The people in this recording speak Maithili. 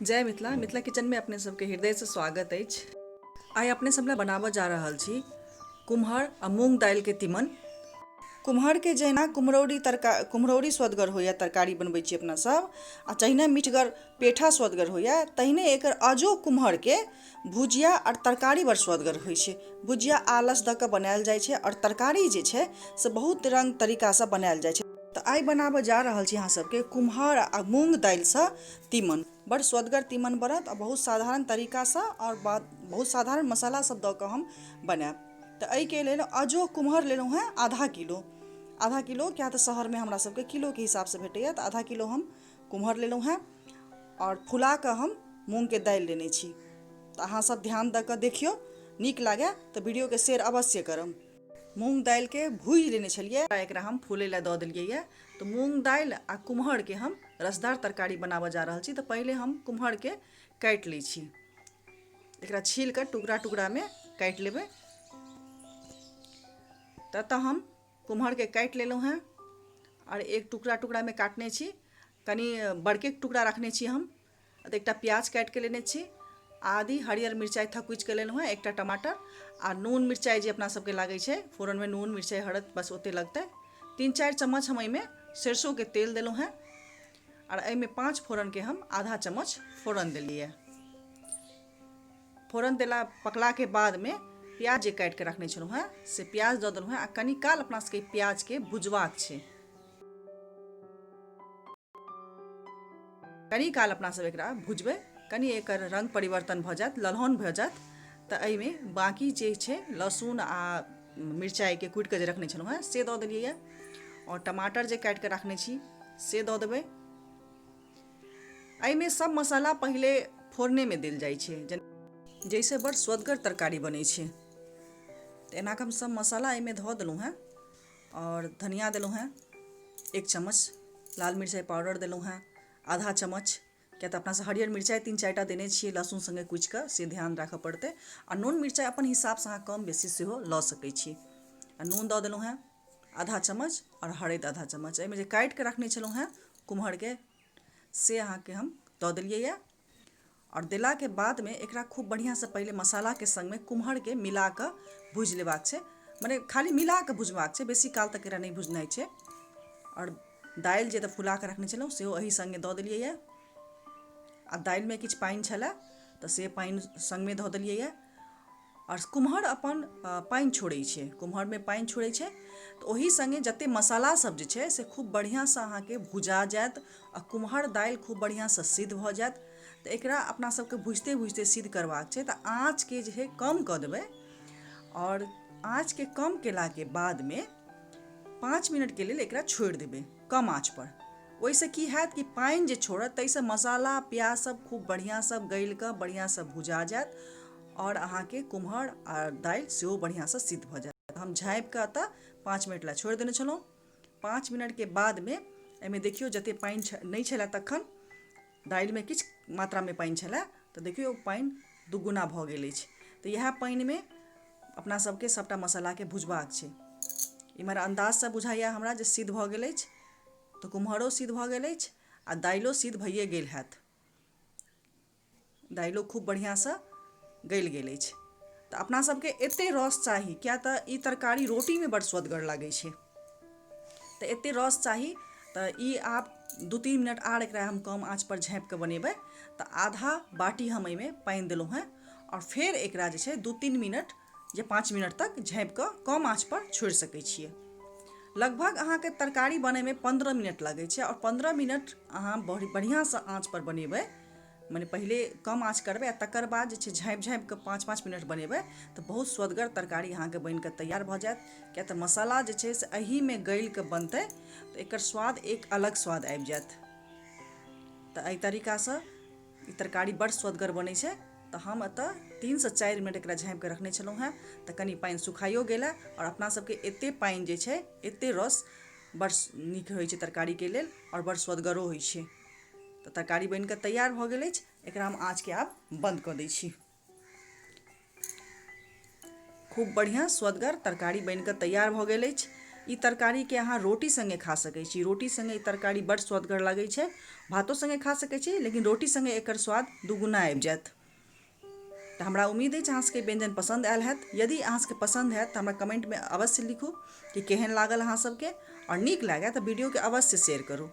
जय मिथिला मिथिला किचन में अपने सबके हृदय से स्वागत अछि। आइ अपने सब ला बनाबऽ जा रहल छी कुम्हर आ मूंग दालि के तीमन। कुम्हर के जहिना कुम्हरौरी स्वदगर होइए तरकारी बनबै छी अपना सब, आ जहिना मीठगर पेठा स्वदगर होइए, तहिने एकर आजो कुम्हर के भुजिया और तरकारी बड़ स्वदगर होइ छै। भुजिया आलस दऽ कऽ बनायल जाइ छै और तरकारी जे छै से बहुत रंग तरीका से बनायल जाइ छै। तऽ आइ बनाबऽ जा रहल छी अहाँ सबके कुम्हर आ मूंग दालि सँ तीमन। बड़ स्वदगर तीमन बनत आ बहुत साधारण तरीका सँ और बहुत साधारण मसाला सब दऽ कऽ हम बनायब। तऽ एहिके लेल आजो कुम्हर लेलहुँ हेँ आधा किलो किया तऽ शहरमे हमरा सबके किलोके हिसाबसँ भेटैए, तऽ आधा किलो हम कुम्हर लेलहुँ हेँ और फुला कऽ हम मूँगके दालि लेने छी। तऽ अहाँ सब ध्यान दऽ कऽ देखियौ, नीक लागय तऽ वीडियोके शेयर अवश्य करब। मूँग दालिके भूजि लेने छलियै, एकरा हम फूलै लए दऽ देलियै यऽ। तऽ मूँग दालि आ कुम्हरके हम रसदार तरकारी बनाबऽ जा रहल छी। तऽ पहिले हम कुम्हरके काटि लै छी, एकरा छील कऽ टुकड़ा टुकड़ामे काटि लेबै। तऽ हम कुम्हरके काटि लेलहुँ हेँ और एक टुकड़ा टुकड़ामे काटने छी, कनि बड़के टुकड़ा रखने छी हम। तऽ एकटा प्याज काटि कऽ लेने छी, आदि हरियर मिरचाइ थकुचि कऽ लेलहुँ हेँ, एकटा टमाटर आ नून मिरचाइ जे अपना सबके लागै छै फोरनमे, नून मिरचाइ हरद बस ओते लगतै। 3-4 चम्मच हम एहिमे सरिसोके तेल देलहुँ हेँ और एहिमे 5 फोरनके हम आधा चम्मच फोरन देलियै। फोरन देला पकलाके बादमे प्याज जे काटि कऽ रखने छलहुँ हेँ से प्याज दऽ देलहुँ हेँ आ कनि काल अपना सबके प्याजके भुजबाक छै। कनि काल अपना सब एकरा भुजबै, कनि एकर रंग परिवर्तन भऽ जायत, ललहन भऽ जायत। तऽ एहिमे बाकी जे छै लहसुन आ मिरचाइके कुटि कऽ जे रखने छलहुँ हेँ से दऽ देलियै यऽ, और टमाटर जे काटि कऽ रखने छी से दऽ देबै। एहिमे सब मसाला पहिले फोरनेमे देल जाइ छै, जैसे बड़ स्वदगर तरकारी बनै छै। तऽ एना कऽ हम सब मसाला एहिमे धऽ देलहुँ हेँ और धनिया देलहुँ हेँ 1 चम्मच, लाल मिरचाइ पाउडर देलहुँ हेँ आधा चम्मच, किया तऽ अपना सब हरियर मिरचाइ 3-4 टा देने छियै लहसुन सङ्गे कुचि कऽ, से ध्यान राखऽ पड़तै। आ नून मिरचाइ अपन हिसाबसँ अहाँ कम बेसी सेहो लऽ सकै छी। आ नून दऽ देलहुँ हेँ आधा चम्मच और हरदि आधा चम्मच। एहिमे जे काटि कऽ रखने छलहुँ हेँ कुम्हरके से अहाँके हम दऽ देलियै यऽ। और देलाके बादमे एकरा खूब बढ़िआँसँ पहिले मसालाके सङ्गमे कुम्हरके मिला कऽ भूजि लेबाक छै, मने खाली मिला कऽ भुजबाक छै, बेसी काल तक एकरा नहि भुजनाइ छै। और दालि जे तऽ फुला कऽ रखने छलहुँ सेहो एही सङ्गे दऽ देलियै यऽ। आ दालिमे किछु पानि छलए तऽ से पानि सङ्गमे धऽ देलियै यऽ। और कुम्हर अपन पानि छोड़ै छै, कुम्हरमे पानि छोड़ै छै। तऽ ओही सङ्गे जतेक मसालासब जे छै से खूब बढ़िआँसँ अहाँके भुजा जायत आ कुम्हर दालि खूब बढ़िआँसँ सिद्ध भऽ जायत। तऽ एकरा अपना सबके भुजिते भुजिते सिद्ध करबाक छै, तऽ आँचके जे है कम कऽ देबै। और आँचके कम केलाके बादमे 5 मिनटके लेल एकरा छोड़ि देबै कम आँचपर। ओहिसँ की हैत कि पानि जे छोड़त ताहिसँ मसाला प्याज सब खूब बढ़िआँसँ गलि कऽ बढ़िआँसँ भुजा जायत और अहाँके कुम्हर आ दालि सेहो बढ़िआँसँ सिद्ध भऽ जायत। हम झाँपि कऽ एतऽ 5 मिनट लए छोड़ि देने छलहुँ। 5 मिनटके बादमे एहिमे देखियौ जतेक पानि नहि छलए तखन दालिमे किछु मात्रामे पानि छलए, तऽ देखियौ पानि दुगुना भऽ गेल अछि। तऽ इएह पानिमे अपना सबके सभटा मसालाके भुजबाक छै। इम्हर अन्दाजसँ बुझाइए हमरा जे सिद्ध भऽ गेल अछि, तऽ कुम्हरो सिद्ध भऽ गेल अछि आ दालिओ सिद्ध भइए गेल हैत। दालिओ खूब बढ़िआँसँ गलि गेल अछि। तऽ अपना सबके एतेक रस चाही, किया तऽ ई तरकारी रोटीमे बड़ स्वदगर लागै छै। तऽ एतेक रस चाही, तऽ ई आब 2-3 मिनट आर एकरा हम कम आँचपर झाँपि कऽ बनेबै। तऽ आधा बाटी हम एहिमे पानि देलहुँ हेँ और फेर एकरा जे छै 2-3 मिनट या 5 मिनट तक झाँपि कऽ कम आँचपर छोड़ि सकै छियै। लगभग अहाँके तरकारी बनैमे 15 मिनट लगै छै, और 15 मिनट अहाँ बढ़िआँसँ आँचपर बनेबै, मने पहिले कम आँच करबै आ तकर बाद जे छै झाँपि झाँपि कऽ 5-5 मिनट बनेबै तऽ बहुत स्वदगर तरकारी अहाँके बनि कऽ तैयार भऽ जायत। किया तऽ मसाला जे छै से एहीमे गलि कऽ बनतै, तऽ एकर स्वाद एक अलग स्वाद आबि जायत। तऽ एहि तरीकासँ ई तरकारी बड़ स्वदगर बनै छै। तऽ हम एतऽ 3 सँ 4 मिनट एकरा झाँपि कऽ रखने छलहुँ हेँ, तऽ कनि पानि सुखाइयो गेल है। और अपना सबके एतेक पानि जे छै, एतेक रस बड़ नीक होइ छै तरकारीके लेल और बड़ स्वदगरो होइ छै। तऽ तरकारी बनि कऽ तैयार भऽ गेल अछि, एकरा हम आँचके आब बन्द कऽ दै छी। खूब बढ़िआँ स्वदगर तरकारी बनि कऽ तैयार भऽ गेल अछि। ई तरकारी के अहाँ रोटी संगे खा सकै छी। रोटी संगे ई तरकारी बड़ स्वदगर लागै छै। भातो संगे खा सकै छी, लेकिन रोटी संगे एकर स्वाद दुगुना आबि जायत। तऽ हमरा उम्मीद अछि अहाँ सबके व्यंजन पसंद आयल हैत। यदि अहाँ सबके पसंद हैत तऽ हमरा कमेंट में अवश्य लिखू कि केहन लागल अहाँ सबके, और नीक लागय तऽ वीडियो के अवश्य शेयर करू।